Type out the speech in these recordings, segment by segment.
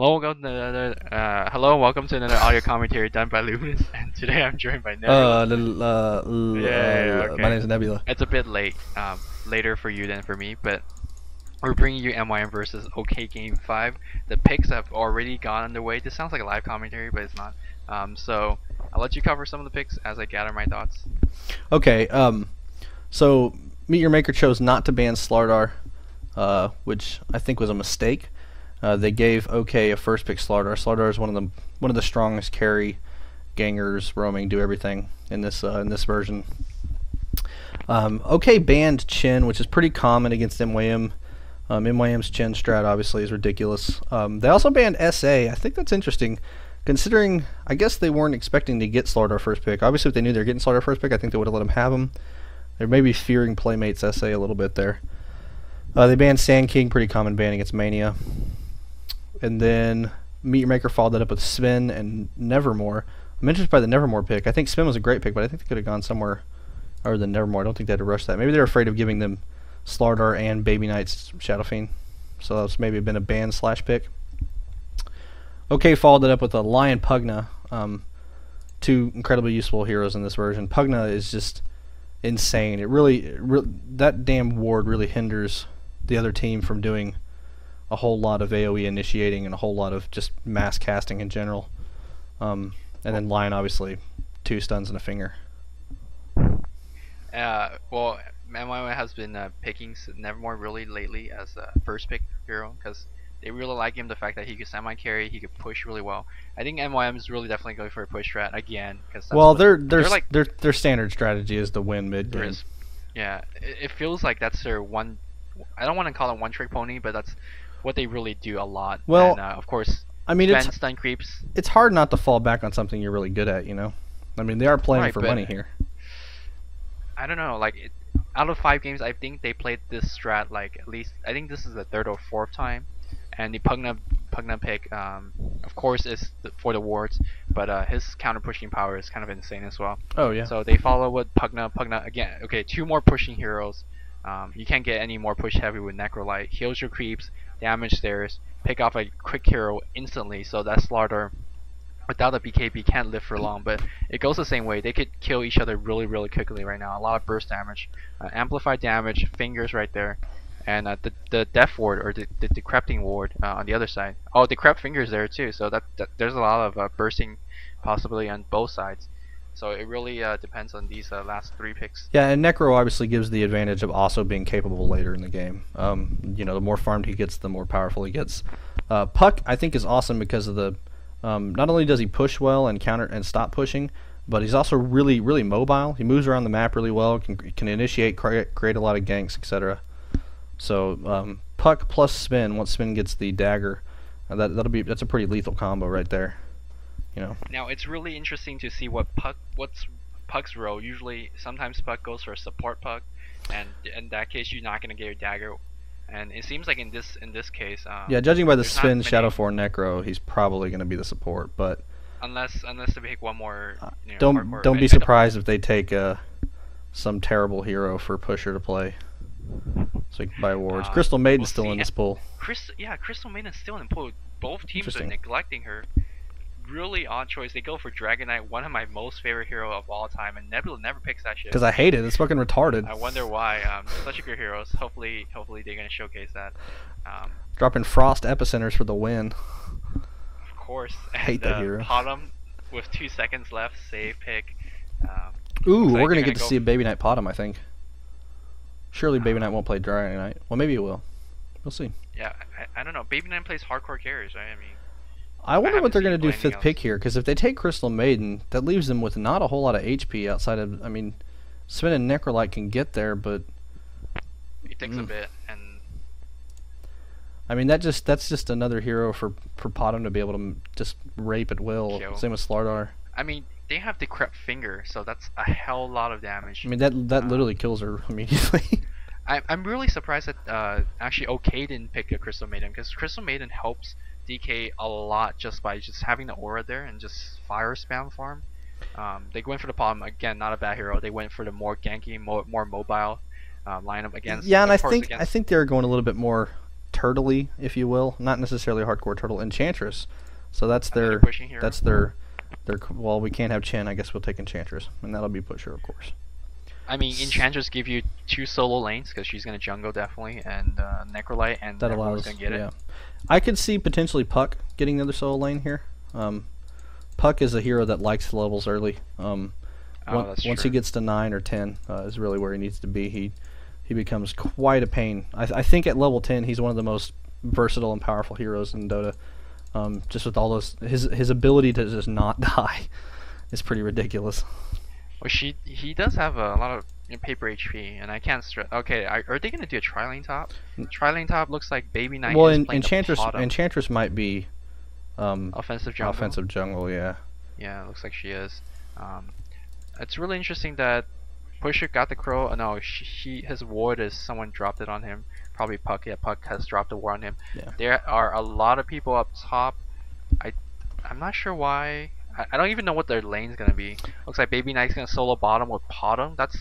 Hello, welcome to another audio commentary done by Luminous, and today I'm joined by Nebula. My name's Nebula. It's a bit late, later for you than for me, but we're bringing you MYM versus OK Game 5. The picks have already gone underway. This sounds like a live commentary, but it's not. So I'll let you cover some of the picks as I gather my thoughts. Okay, so Meet Your Maker chose not to ban Slardar, which I think was a mistake. They gave OK a first pick Slardar. Slardar is one of the strongest carry gangers, roaming, do everything in this version. OK banned Chin, which is pretty common against MYM. MYM's Chin strat obviously is ridiculous. They also banned SA. I think that's interesting, considering I guess they weren't expecting to get Slardar first pick. Obviously, if they knew they were getting Slardar first pick, I think they would have let him have him. They're maybe fearing PlaymatE's SA a little bit there. They banned Sand King, pretty common ban against MaNia. And then Meet Your Maker followed that up with Sven and Nevermore. I'm interested by the Nevermore pick. I think Sven was a great pick, but I think they could have gone somewhere other than Nevermore. I don't think they had to rush that. Maybe they're afraid of giving them Slardar and Baby Knight's Shadow Fiend. So that's maybe been a ban / pick. OK followed it up with a Lion Pugna. Two incredibly useful heroes in this version. Pugna is just insane. It really that damn ward really hinders the other team from doing a whole lot of AoE initiating and a whole lot of just mass casting in general. And then Lion, obviously, 2 stuns and a finger. Well, MYM has been picking Nevermore really lately as a first pick hero because they really like him. The fact that he could semi-carry, he could push really well. I think MYM is really definitely going for a push strat again. Well, their standard strategy is to win mid game. Yeah, it feels like that's their one. I don't want to call it one trick pony, but that's what they really do a lot. Well, and, of course, I mean, Sven stun creeps. It's hard not to fall back on something you're really good at, you know. I mean, they are playing for money here. I don't know, like out of 5 games, I think they played this strat like at least. I think this is the 3rd or 4th time, and the Pugna pick, of course, is for the wards, but his counter pushing power is kind of insane as well. Oh yeah. So they follow with Pugna again. Okay, 2 more pushing heroes. You can't get any more push heavy with Necrolyte. Heals your creeps, damage theirs, pick off a quick hero instantly. So that Slardar, without a BKB, can't live for long. But it goes the same way. They could kill each other really quickly right now. A lot of burst damage, amplified damage, fingers right there, and the death ward or the decrepting ward on the other side. Oh, decrep fingers there too. So that there's a lot of bursting possibility on both sides. So it really depends on these last 3 picks. Yeah, and Necro obviously gives the advantage of also being capable later in the game. You know, the more farmed he gets, the more powerful he gets. Puck, I think, is awesome because of the not only does he push well and counter and stop pushing, but he's also really mobile. He moves around the map really well, can initiate, create a lot of ganks, etc. So Puck plus Sven, once Sven gets the dagger, that's a pretty lethal combo right there. You know. Now it's really interesting to see what's Puck's role. Usually, sometimes Puck goes for a support Puck, and in that case, you're not gonna get your dagger. And it seems like in this case, yeah, judging by the Sven Shadow 4 Necro, he's probably gonna be the support. But unless they pick one more, don't be surprised if they take some terrible hero for pusher to play. So you can buy wards. Crystal Maiden's still in this pool. Crystal Maiden's still in the pool. Both teams are neglecting her. Really odd choice. They go for Dragon Knight, one of my most favorite hero of all time, and Nebula never picks that shit. Because I hate it. It's fucking retarded. I wonder why. Such a good heroes. Hopefully they're gonna showcase that. Dropping Frost Epicenters for the win. Of course. I hate that hero. Potm with 2 seconds left, save pick. Ooh, we're gonna get to see a Baby Knight Potm, I think. Surely Baby Knight won't play Dragon Knight. Well, maybe it will. We'll see. Yeah, I don't know. Baby Knight plays hardcore carries, right? I mean. I wonder what they're going to do 5th pick here, because if they take Crystal Maiden, that leaves them with not a whole lot of HP outside of, I mean, Sven and Necrolyte can get there, but it takes a bit, and I mean that's just another hero for Potm to be able to just rape at will. Same with Slardar. I mean, they have the Decrep Finger, so that's a hell lot of damage. I mean that literally kills her immediately. I'm really surprised that actually OK didn't pick a Crystal Maiden, because Crystal Maiden helps DK a lot just by having the aura there and just fire spam farm. They went for the Potm again, not a bad hero. They went for the more ganky, more mobile lineup against. Yeah, and I think they were going a little bit more turtley, if you will, not necessarily a hardcore turtle, Enchantress. So that's their pushing hero. that's their well, we can't have Chen. I guess we'll take Enchantress, and that'll be pusher, of course. I mean, Enchantress give you 2 solo lanes because she's gonna jungle definitely, and Necrolyte, and That everyone's allows, gonna get yeah. it. I could see potentially Puck getting the other solo lane here. Puck is a hero that likes levels early. Once he true. gets to 9 or 10 is really where he needs to be. He becomes quite a pain. I think at level 10 he's one of the most versatile and powerful heroes in Dota. Just with all those, his ability to just not die is pretty ridiculous. Well, he does have a lot of paper HP, and I can't stress. Okay, are they gonna do a tri-lane top? Tri-lane top looks like Baby Knight Well, is playing Enchantress the bottom. Enchantress might be Offensive jungle. offensive jungle, yeah. Yeah, it looks like she is. It's really interesting that Pusher got the crow. No, his ward is someone dropped it on him. Probably Puck. Yeah, Puck has dropped a ward on him. Yeah. There are a lot of people up top. I'm not sure why. I don't even know what their lane's gonna be. Looks like Baby Knight's gonna solo bottom with Potm. That's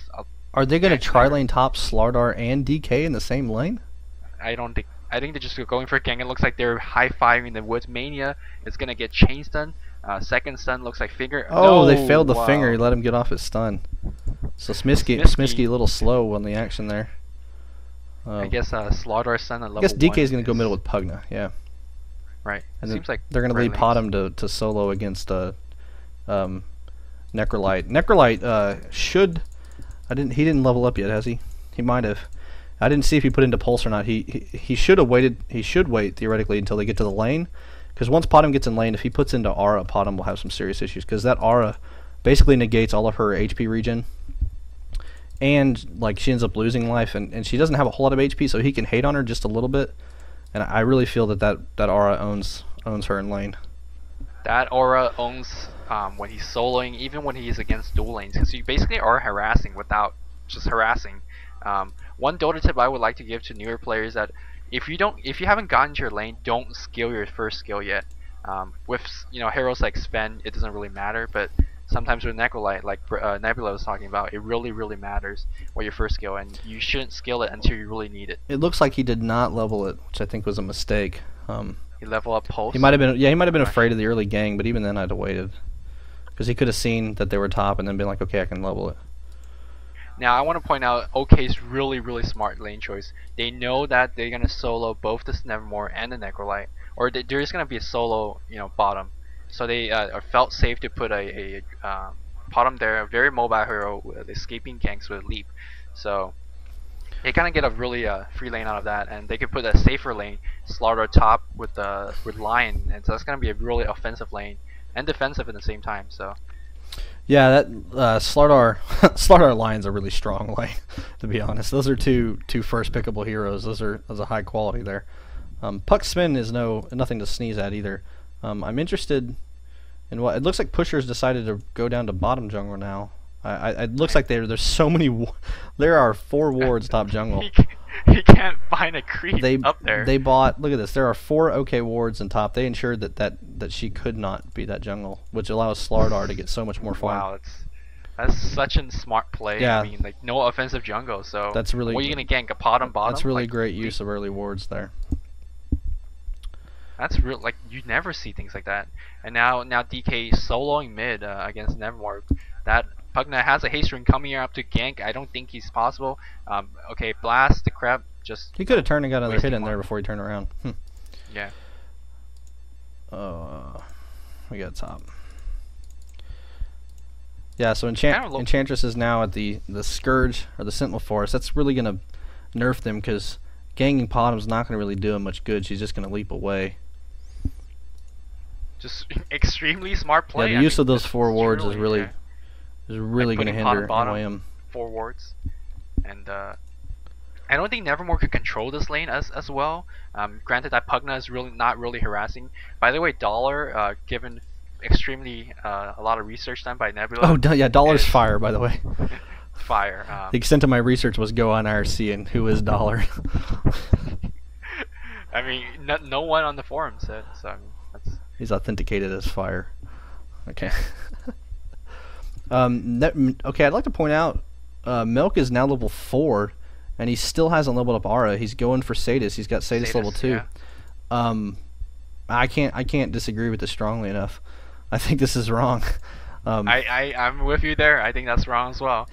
Are they going to tri-lane top Slardar and DK in the same lane? I think they're just going for a gang. It looks like they're high-fiving the woods. MaNia is gonna get chain stun. Second stun looks like finger. Oh, no, they failed the wow. finger. He let him get off his stun. So Smiske a little slow on the action there. I guess Slardar stun at level 1. I guess DK is going to go middle with Pugna, yeah. Right. And Seems like they're going to leave Potm to solo against Necrolyte. Necrolyte should. He didn't level up yet, has he? He might have. I didn't see if he put into pulse or not. He should have waited. He should wait theoretically until they get to the lane, because once Potm gets in lane, if he puts into aura, Potm will have some serious issues, because that aura basically negates all of her HP regen, and like she ends up losing life, and she doesn't have a whole lot of HP, so he can hate on her just a little bit, and I really feel that aura owns her in lane. That aura owns when he's soloing, even when he's against dual lanes, because you basically are harassing without just harassing. One Dota tip I would like to give to newer players that if you haven't gotten to your lane, don't skill your first skill yet. With heroes like Sven, it doesn't really matter, but sometimes with Necrolyte, like Nebula was talking about, it really matters what your first skill, and you shouldn't skill it until you really need it. It looks like he did not level it, which I think was a mistake. He level up pulse. He might have been afraid of the early gang, but even then I'd have waited, because he could have seen that they were top and then been like, okay, I can level it. Now I want to point out OK's really smart lane choice. They know that they're gonna solo both the Nevermore and the Necrolyte, or there's gonna be a solo bottom. So they felt safe to put a Potm there, a very mobile hero with escaping ganks with leap. So they kind of get a really free lane out of that, and they could put a safer lane, Slardar top with Lion, and so that's gonna be a really offensive lane and defensive at the same time. So. Yeah, that Slardar Lion's a really strong lane, to be honest. Those are two first pickable heroes. Those are high quality there. Puck Sven is nothing to sneeze at either. I'm interested in what it looks like. Pusher's decided to go down to bottom jungle now. It looks like there's so many. There are 4 wards top jungle. He can't find a creep up there. They bought. Look at this. There are 4 OK wards in top. They ensured that she could not be that jungle, which allows Slardar to get so much more farm. Wow, that's such a smart play. Yeah. I mean, like no offensive jungle. So that's really. What are you gonna gank a Potm bottom? That's really like, great use of early wards there. That's real. Like you never see things like that. And now DK soloing mid against Nevermore. That Pugna has a haste ring coming here up to gank. I don't think he's possible. Okay, blast the crab. Just he could have turned and got another hit in there before he turned around. Yeah. We got top. Yeah, so Enchantress is now at the Scourge or the Sentinel Forest. That's really gonna nerf them, because ganging Potm's not gonna really do him much good. She's just gonna leap away. Just extremely smart play. Yeah, the use of those 4 wards is really like going to hinder MYM. 4 wards, and I don't think Nevermore could control this lane as well. Granted that Pugna is not really harassing. By the way, Dollar, given extremely a lot of research done by Nebula. Oh yeah, Dollar's fire, by the way. Fire. The extent of my research was go on IRC and who is Dollar. I mean, no one on the forum said so. I mean, he's authenticated as fire. Okay. Okay, I'd like to point out Maelk is now level 4, and he still hasn't leveled up Aura. He's going for Sadis. He's got Sadis level 2. Yeah. I can't disagree with this strongly enough. I think this is wrong. I'm with you there. I think that's wrong as well.